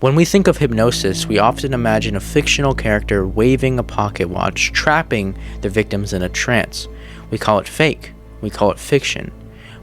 When we think of hypnosis, we often imagine a fictional character waving a pocket watch, trapping their victims in a trance. We call it fake. We call it fiction.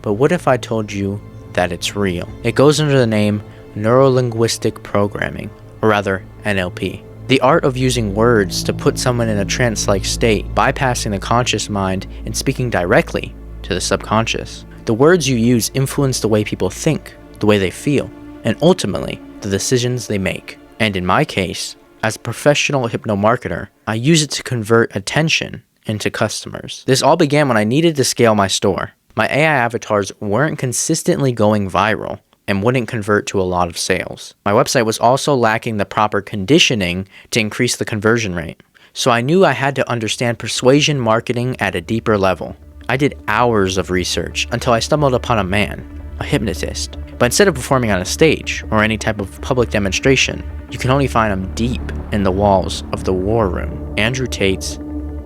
But what if I told you that it's real? It goes under the name Neuro-Linguistic Programming, or rather NLP. The art of using words to put someone in a trance-like state, bypassing the conscious mind and speaking directly to the subconscious. The words you use influence the way people think, the way they feel, and ultimately, the decisions they make. And in my case, as a professional hypno-marketer, I use it to convert attention into customers. This all began when I needed to scale my store. My AI avatars weren't consistently going viral and wouldn't convert to a lot of sales. My website was also lacking the proper conditioning to increase the conversion rate. So I knew I had to understand persuasion marketing at a deeper level. I did hours of research until I stumbled upon a man, a hypnotist. But instead of performing on a stage or any type of public demonstration, you can only find him deep in the walls of the war room. Andrew Tate's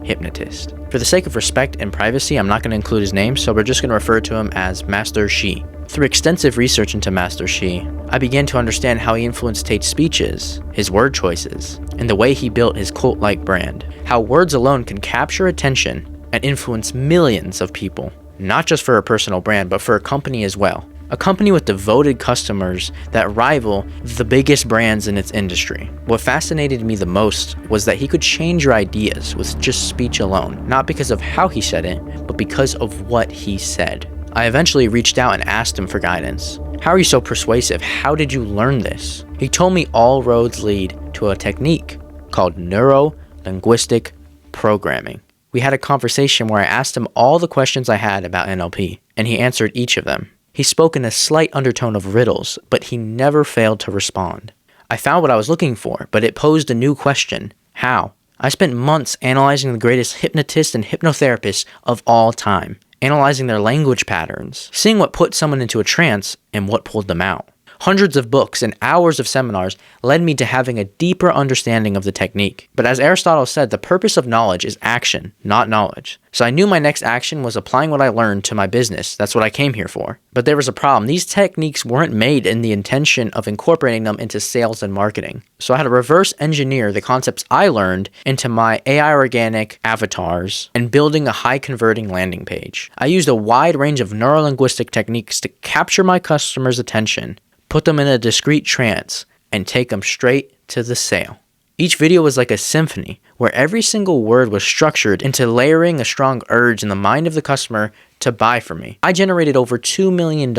Hypnotist. For the sake of respect and privacy, I'm not going to include his name, so we're just going to refer to him as Master Shi. Through extensive research into Master Shi, I began to understand how he influenced Tate's speeches, his word choices, and the way he built his cult-like brand. How words alone can capture attention and influence millions of people, not just for a personal brand, but for a company as well. A company with devoted customers that rival the biggest brands in its industry. What fascinated me the most was that he could change your ideas with just speech alone, not because of how he said it, but because of what he said. I eventually reached out and asked him for guidance. How are you so persuasive? How did you learn this? He told me all roads lead to a technique called Neuro-Linguistic Programming. We had a conversation where I asked him all the questions I had about NLP, and he answered each of them. He spoke in a slight undertone of riddles, but he never failed to respond. I found what I was looking for, but it posed a new question. How? I spent months analyzing the greatest hypnotists and hypnotherapists of all time, analyzing their language patterns, seeing what put someone into a trance and what pulled them out. Hundreds of books and hours of seminars led me to having a deeper understanding of the technique. But as Aristotle said, the purpose of knowledge is action, not knowledge. So I knew my next action was applying what I learned to my business. That's what I came here for. But there was a problem. These techniques weren't made in the intention of incorporating them into sales and marketing. So I had to reverse engineer the concepts I learned into my AI organic avatars and building a high converting landing page. I used a wide range of neuro-linguistic techniques to capture my customers' attention, put them in a discrete trance, and take them straight to the sale. Each video was like a symphony, where every single word was structured into layering a strong urge in the mind of the customer to buy from me. I generated over $2 million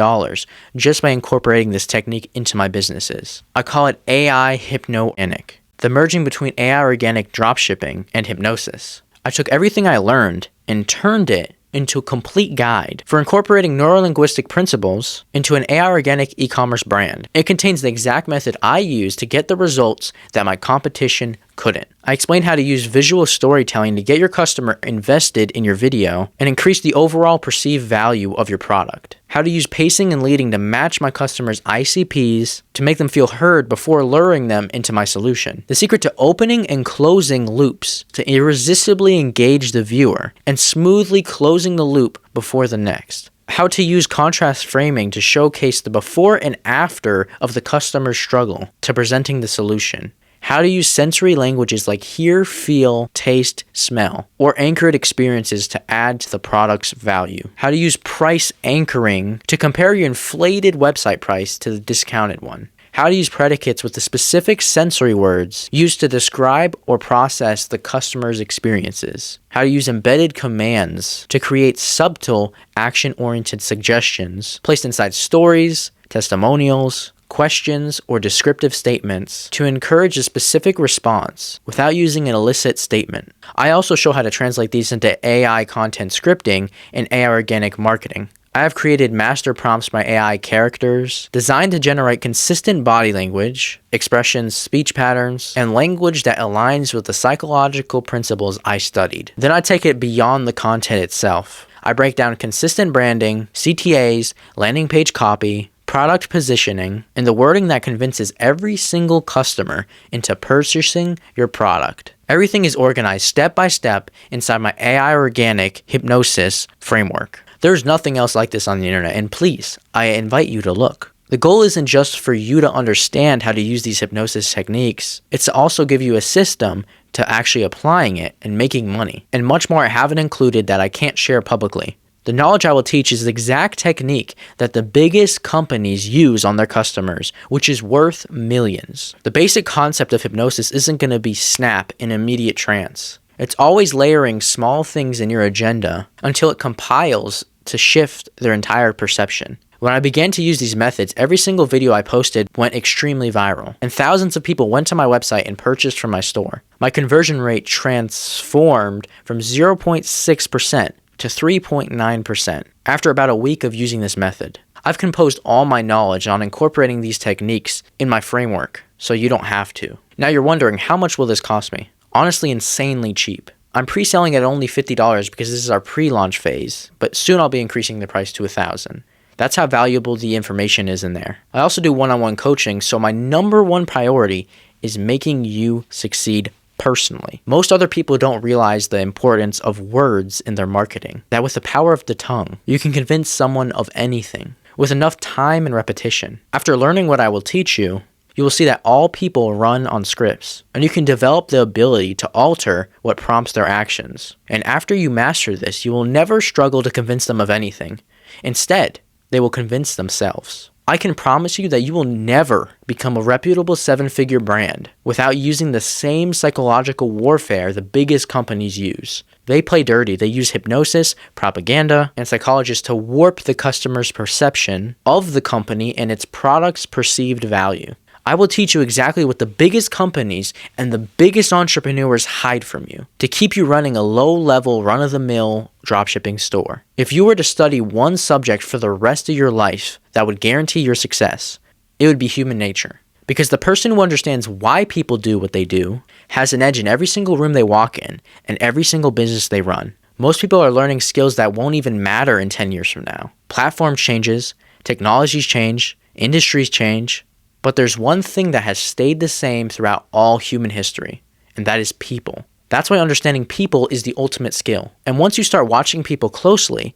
just by incorporating this technique into my businesses. I call it AI Hypno-Organic, the merging between AI organic dropshipping and hypnosis. I took everything I learned and turned it into a complete guide for incorporating neuro-linguistic principles into an AI organic e-commerce brand. It contains the exact method I use to get the results that my competition couldn't. I explain how to use visual storytelling to get your customer invested in your video and increase the overall perceived value of your product. How to use pacing and leading to match my customers' ICPs to make them feel heard before luring them into my solution. The secret to opening and closing loops to irresistibly engage the viewer and smoothly closing the loop before the next. How to use contrast framing to showcase the before and after of the customer's struggle to presenting the solution. How to use sensory languages like hear, feel, taste, smell, or anchored experiences to add to the product's value. How to use price anchoring to compare your inflated website price to the discounted one. How to use predicates with the specific sensory words used to describe or process the customer's experiences. How to use embedded commands to create subtle, action-oriented suggestions placed inside stories, testimonials, questions, or descriptive statements to encourage a specific response without using an illicit statement. I also show how to translate these into AI content scripting and AI organic marketing. I have created master prompts by AI characters designed to generate consistent body language, expressions, speech patterns, and language that aligns with the psychological principles I studied. Then I take it beyond the content itself. I break down consistent branding, CTAs, landing page copy, product positioning, and the wording that convinces every single customer into purchasing your product. Everything is organized step by step inside my AI organic hypnosis framework. There's nothing else like this on the internet, and please, I invite you to look. The goal isn't just for you to understand how to use these hypnosis techniques, it's to also give you a system to actually applying it and making money. And much more I haven't included that I can't share publicly. The knowledge I will teach is the exact technique that the biggest companies use on their customers, which is worth millions. The basic concept of hypnosis isn't going to be snap in immediate trance. It's always layering small things in your agenda until it compiles to shift their entire perception. When I began to use these methods, every single video I posted went extremely viral, and thousands of people went to my website and purchased from my store. My conversion rate transformed from 0.6% to 3.9% after about a week of using this method. I've composed all my knowledge on incorporating these techniques in my framework, so you don't have to. Now you're wondering, how much will this cost me? Honestly, insanely cheap. I'm pre-selling at only $50 because this is our pre-launch phase, but soon I'll be increasing the price to $1,000. That's how valuable the information is in there. I also do one-on-one coaching, so my number one priority is making you succeed personally. Most other people don't realize the importance of words in their marketing, that with the power of the tongue, you can convince someone of anything with enough time and repetition. After learning what I will teach you, you will see that all people run on scripts, and you can develop the ability to alter what prompts their actions. And after you master this, you will never struggle to convince them of anything. Instead, they will convince themselves. I can promise you that you will never become a reputable 7-figure brand without using the same psychological warfare the biggest companies use. They play dirty. They use hypnosis, propaganda, and psychologists to warp the customer's perception of the company and its product's perceived value. I will teach you exactly what the biggest companies and the biggest entrepreneurs hide from you to keep you running a low-level, run-of-the-mill dropshipping store. If you were to study one subject for the rest of your life that would guarantee your success, it would be human nature. Because the person who understands why people do what they do has an edge in every single room they walk in and every single business they run. Most people are learning skills that won't even matter in 10 years from now. Platform changes, technologies change, industries change. But there's one thing that has stayed the same throughout all human history, and that is people. That's why understanding people is the ultimate skill. And once you start watching people closely,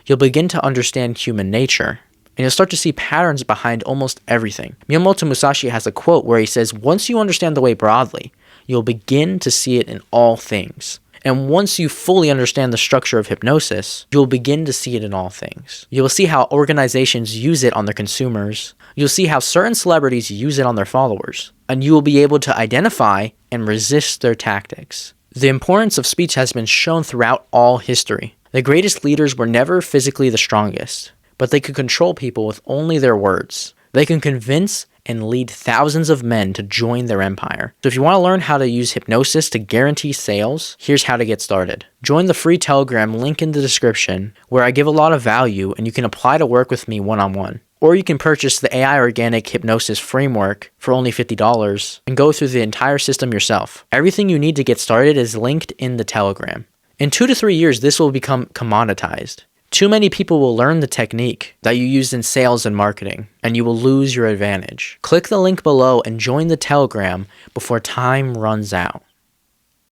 you'll begin to understand human nature, and you'll start to see patterns behind almost everything. Miyamoto Musashi has a quote where he says, "Once you understand the way broadly, you'll begin to see it in all things." And once you fully understand the structure of hypnosis, you'll begin to see it in all things. You will see how organizations use it on their consumers. You'll see how certain celebrities use it on their followers. And you will be able to identify and resist their tactics. The importance of speech has been shown throughout all history. The greatest leaders were never physically the strongest, but they could control people with only their words. They can convince and lead thousands of men to join their empire. So if you want to learn how to use hypnosis to guarantee sales, here's how to get started. Join the free Telegram link in the description where I give a lot of value and you can apply to work with me one-on-one. Or you can purchase the AI Organic Hypnosis Framework for only $50 and go through the entire system yourself. Everything you need to get started is linked in the Telegram. In 2 to 3 years, this will become commoditized. Too many people will learn the technique that you used in sales and marketing, and you will lose your advantage. Click the link below and join the Telegram before time runs out.